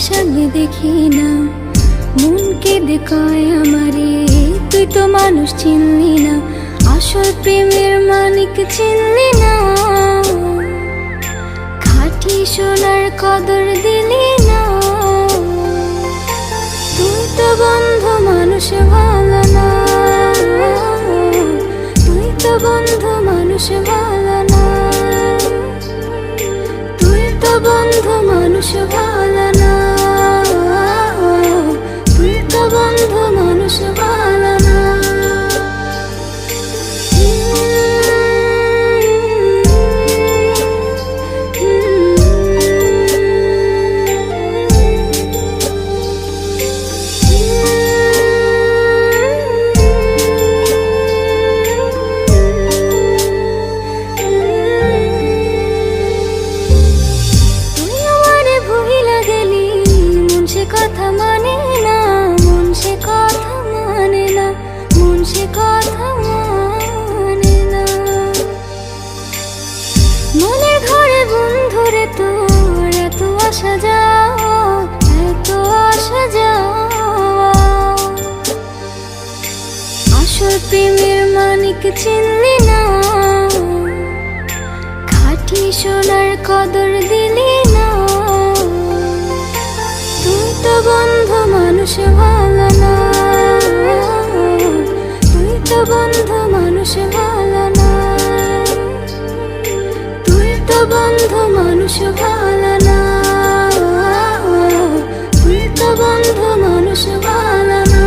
সামনে দেখি না, মন কেঁদে কয় আমারে তুই তো মানুষ চিনলি না, আসল প্রেমের মানিক চিনলি না, খাঁটি সোনার কদর দিলি না। তুই তো বন্ধু মানুষ ভালো না, তুই তো বন্ধু মানুষ ভালো না, তুই তো বন্ধু মানুষ ভালো না, তুই তো বন্ধু মানুষ ভালো না। কথা মানে না, মন সে কথা মানে না, মন সে কথা মানে না। মনের ঘরে বন্ধুরে তোর এত আসা যাওয়া, এত আসা যাওয়া, আসল প্রেমের মানিক চিনলি না, খাঁটি সোনার কদর দিলি না। তুই তো বন্ধু মানুষ ভালো না, তুই তো বন্ধু মানুষ ভালো না, তুই তো বন্ধু মানুষ ভালো না, তুই তো বন্ধু মানুষ ভালো না।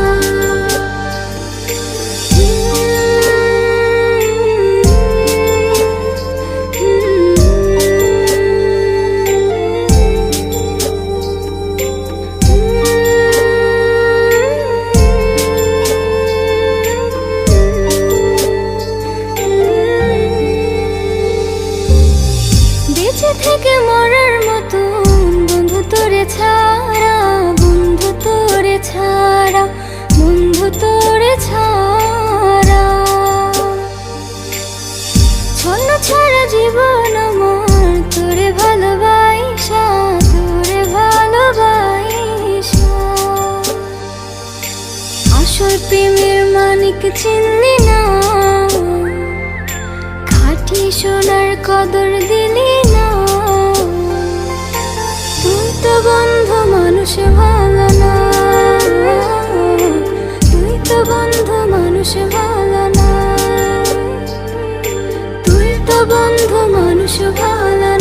বেঁচে থেকে মরার মতন বন্ধু তোরে ছাড়া, বন্ধু তোরে ছাড়া, বন্ধু তোরে ছাড়া, ছন্ন ছাড়া জীবন আমার তোরে ভালোবাসা, তোরে ভালোবাসা, আসল প্রেমের মানিক চিনলি না, খাঁটি সোনার কদর দিলি না। তুই তো বন্ধু মানুষ ভালো না, তুই তো বন্ধু মানুষ ভালো না, তুই তো বন্ধু মানুষ ভালো